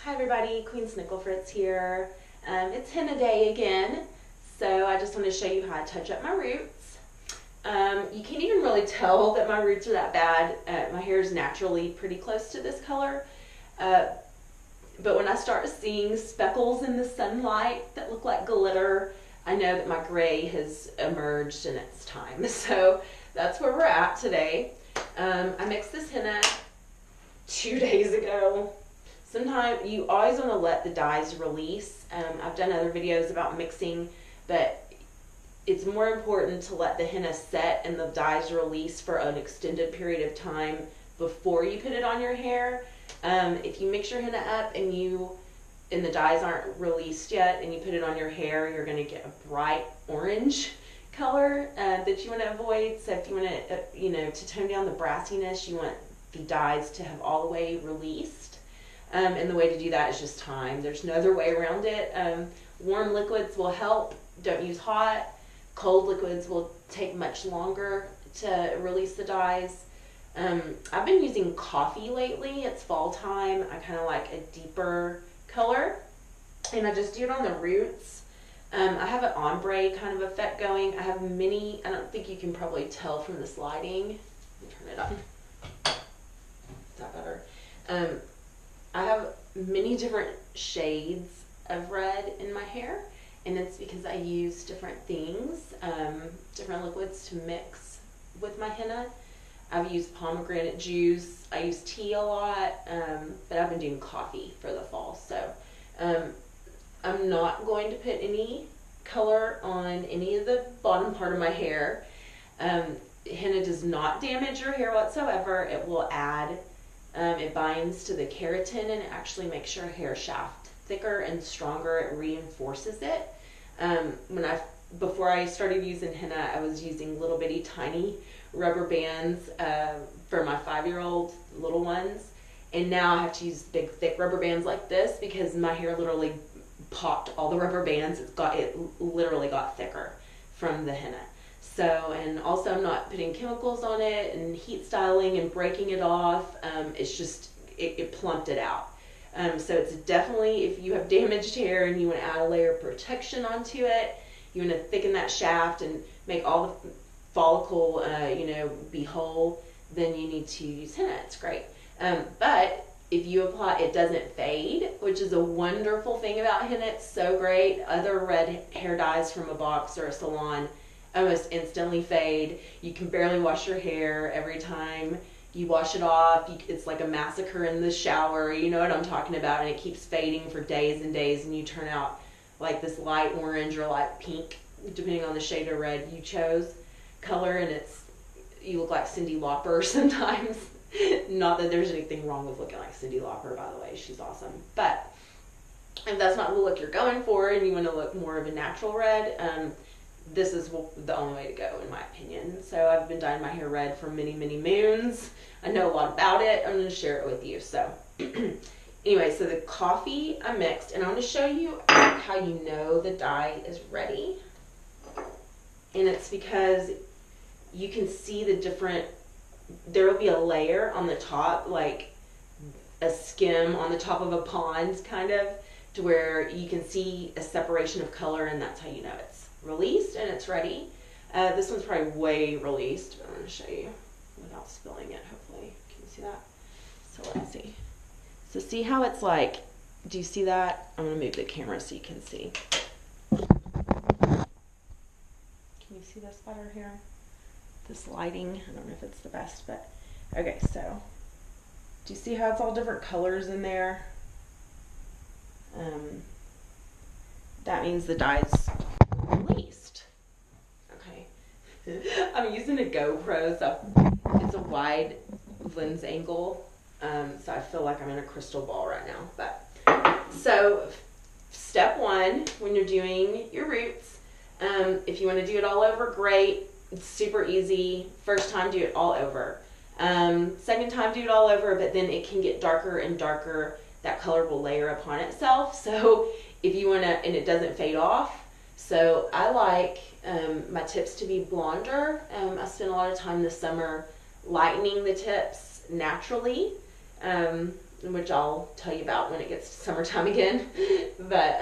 Hi everybody, Queen Snicklefritz here. It's henna day again, so I just want to show you how I touch up my roots. You can't even really tell that my roots are that bad. My hair is naturally pretty close to this color, but when I start seeing speckles in the sunlight that look like glitter, I know that my gray has emerged and it's time. So that's where we're at today. I mixed this henna 2 days ago. Sometimes you always want to let the dyes release. I've done other videos about mixing, but it's more important to let the henna set and the dyes release for an extended period of time before you put it on your hair. If you mix your henna up and the dyes aren't released yet and you put it on your hair, you're going to get a bright orange color that you want to avoid. So if you want to, to tone down the brassiness, you want the dyes to have all the way released. And the way to do that is just time. There's no other way around it. Warm liquids will help. Don't use hot. Cold liquids will take much longer to release the dyes. I've been using coffee lately. It's fall time. I kind of like a deeper color. And I just do it on the roots. I have an ombre kind of effect going. I have many, I don't think you can probably tell from this lighting. Let me turn it up. Is that better? I have many different shades of red in my hair, and it's because I use different things, different liquids to mix with my henna. I've used pomegranate juice, I use tea a lot, but I've been doing coffee for the fall. So I'm not going to put any color on any of the bottom part of my hair. Henna does not damage your hair whatsoever. It will add it binds to the keratin and it actually makes your hair shaft thicker and stronger. It reinforces it. Before I started using henna, I was using little bitty tiny rubber bands for my 5-year-old little ones, and now I have to use big thick rubber bands like this because my hair literally popped all the rubber bands. It literally got thicker from the henna. So, and also I'm not putting chemicals on it and heat styling and breaking it off. It's just, it plumped it out. So it's definitely, if you have damaged hair and you want to add a layer of protection onto it, you want to thicken that shaft and make all the follicle, be whole, then you need to use henna. It's great. But if you apply, it doesn't fade, which is a wonderful thing about henna. It's so great. Other red hair dyes from a box or a salon almost instantly fade. You can barely wash your hair. Every time you wash it off, it's like a massacre in the shower. You know what I'm talking about? And it keeps fading for days and days, and you turn out like this light orange or light pink, depending on the shade of red you chose color, and you look like Cyndi Lauper sometimes. Not that there's anything wrong with looking like Cyndi Lauper, by the way. She's awesome. But if that's not the look you're going for and you want to look more of a natural red, this is the only way to go, in my opinion. So I've been dyeing my hair red for many, many moons. I know a lot about it. I'm going to share it with you. So anyway, so the coffee I mixed, and I'm going to show you how you know the dye is ready. And it's because you can see the different, there will be a layer on the top, like a skim on the top of a pond, kind of, to where you can see a separation of color, and that's how you know it's released and it's ready. This one's probably way released, but I'm going to show you without spilling it, hopefully. Can you see that? So let's see. So see how it's like, do you see that? I'm going to move the camera so you can see. Can you see this better here? This lighting, I don't know if it's the best, but okay, so do you see how it's all different colors in there? That means the dye's released. Okay. I'm using a GoPro, so it's a wide lens angle, so I feel like I'm in a crystal ball right now. But so step one, when you're doing your roots, if you want to do it all over, great. It's super easy. First time, do it all over. Second time, do it all over, but then it can get darker and darker. That color will layer upon itself. So if you want to, and it doesn't fade off. So I like my tips to be blonder. I spent a lot of time this summer lightening the tips naturally. which I'll tell you about when it gets to summertime again. But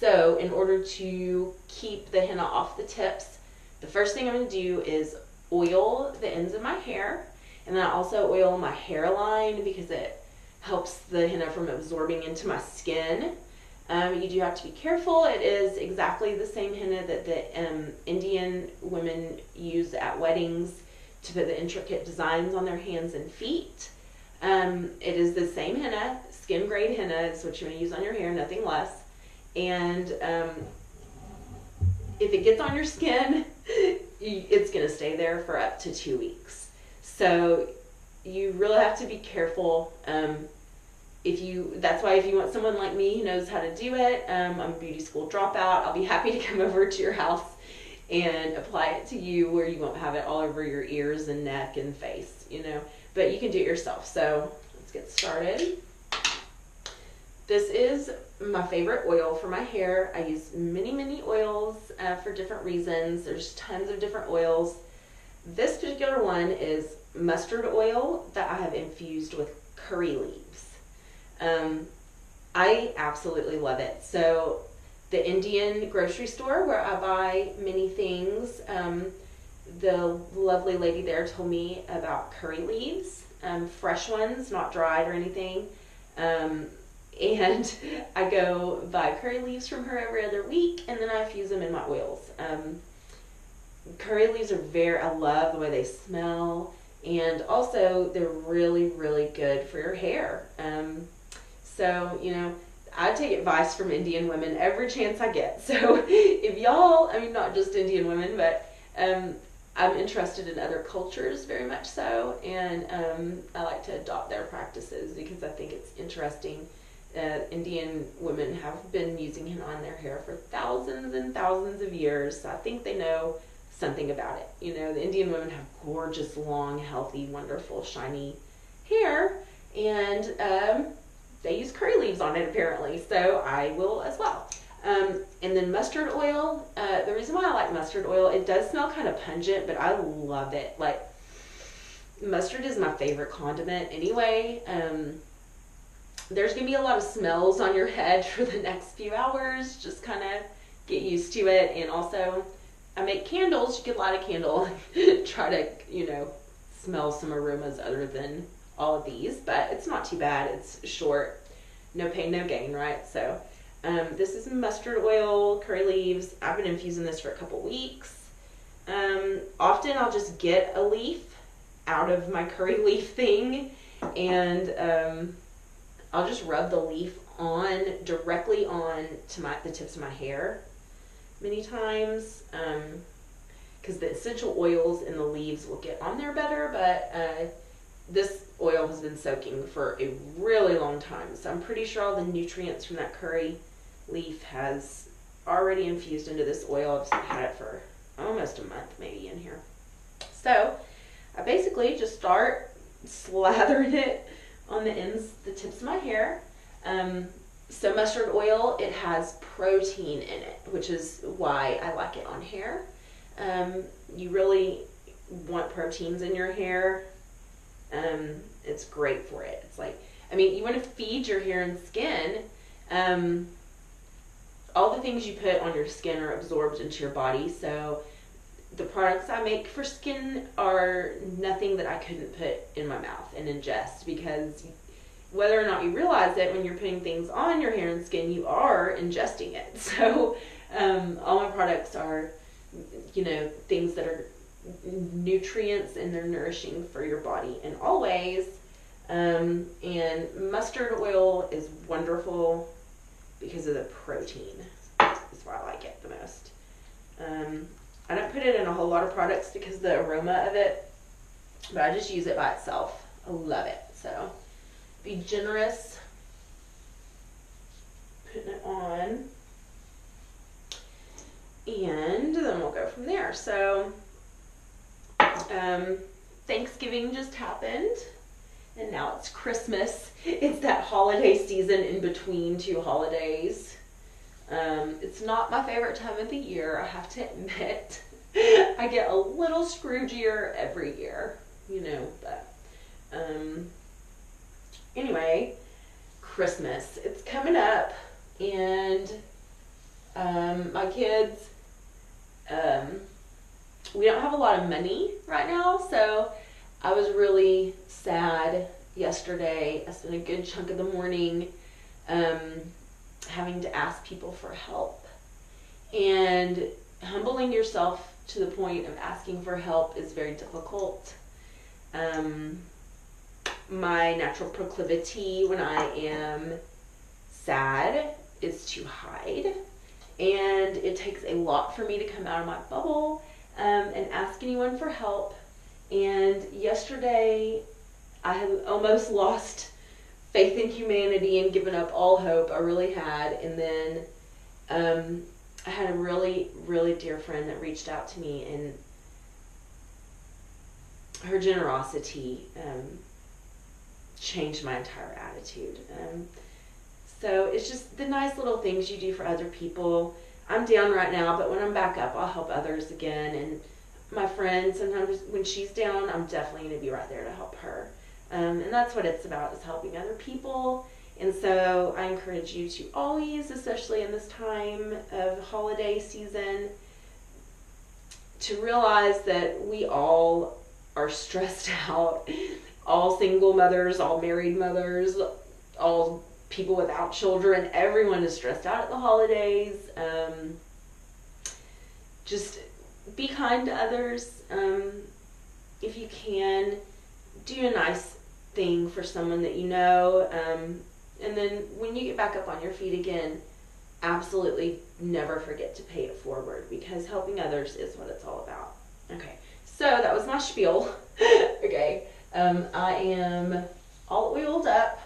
so in order to keep the henna off the tips, the first thing I'm going to do is oil the ends of my hair, and then I also oil my hairline because it helps the henna from absorbing into my skin. You do have to be careful. It is exactly the same henna that the Indian women use at weddings to put the intricate designs on their hands and feet. It is the same henna, skin grade henna is what you want to use on your hair, nothing less. And if it gets on your skin, it's going to stay there for up to 2 weeks. So you really have to be careful. That's why if you want someone like me who knows how to do it, I'm a beauty school dropout, I'll be happy to come over to your house and apply it to you where you won't have it all over your ears and neck and face, but you can do it yourself. So let's get started. This is my favorite oil for my hair. I use many oils for different reasons. There's tons of different oils. This particular one is mustard oil that I have infused with curry leaves. I absolutely love it. So the Indian grocery store where I buy many things, the lovely lady there told me about curry leaves, fresh ones, not dried or anything. And I go buy curry leaves from her every other week, and then I infuse them in my oils. Curry leaves are I love the way they smell, and also they're really good for your hair. So, I take advice from Indian women every chance I get. So if y'all, not just Indian women, but I'm interested in other cultures very much so, and I like to adopt their practices because I think it's interesting. Indian women have been using henna on their hair for thousands and thousands of years, so I think they know something about it. The Indian women have gorgeous, long, healthy, wonderful, shiny hair, and they use curry leaves on it apparently, so I will as well. And then mustard oil, the reason why I like mustard oil, it does smell kind of pungent, but I love it. Like, mustard is my favorite condiment anyway. There's going to be a lot of smells on your head for the next few hours. Just kind of get used to it. And also, I make candles. You can light a candle. Try to, smell some aromas other than all of these. But it's not too bad. It's short. No pain, no gain, right? So, this is mustard oil, curry leaves. I've been infusing this for a couple weeks. Often I'll just get a leaf out of my curry leaf thing, and I'll just rub the leaf directly on to the tips of my hair many times, because the essential oils in the leaves will get on there better, but this oil has been soaking for a really long time, so I'm pretty sure all the nutrients from that curry leaf has already infused into this oil. I've had it for almost a month maybe in here. So I basically just start slathering it on the tips of my hair. So mustard oil, it has protein in it, which is why I like it on hair. You really want proteins in your hair. It's great for it. It's like, you want to feed your hair and skin. All the things you put on your skin are absorbed into your body. So the products I make for skin are nothing that I couldn't put in my mouth and ingest, because whether or not you realize it, when you're putting things on your hair and skin, you are ingesting it. So all my products are, things that are nutrients, and they're nourishing for your body in all ways. And mustard oil is wonderful because of the protein. That's why I like it the most. I don't put it in a whole lot of products because of the aroma of it, but I just use it by itself. I love it. So be generous putting it on, and then we'll go from there. So Thanksgiving just happened, and now it's Christmas. It's that holiday season in between two holidays. It's not my favorite time of the year, I have to admit. I get a little Scroogier every year, but anyway, Christmas. It's coming up, and my kids, we don't have a lot of money right now, so I was really sad yesterday. I spent a good chunk of the morning having to ask people for help, and humbling yourself to the point of asking for help is very difficult. My natural proclivity when I am sad is to hide, and it takes a lot for me to come out of my bubble and ask anyone for help. And yesterday I had almost lost faith in humanity and given up all hope. I really had. And then I had a really, really dear friend that reached out to me, and her generosity changed my entire attitude. So it's just the nice little things you do for other people. I'm down right now, but when I'm back up, I'll help others again. And my friend, sometimes when she's down, I'm definitely going to be right there to help her. And that's what it's about, is helping other people. And so I encourage you to always, especially in this time of holiday season, to realize that we all are stressed out. All single mothers, all married mothers, all people without children, everyone is stressed out at the holidays. Just be kind to others. If you can, do a nice thing for someone that you know. And then when you get back up on your feet again, absolutely never forget to pay it forward, because helping others is what it's all about. Okay, so that was my spiel. Okay, I am all oiled up.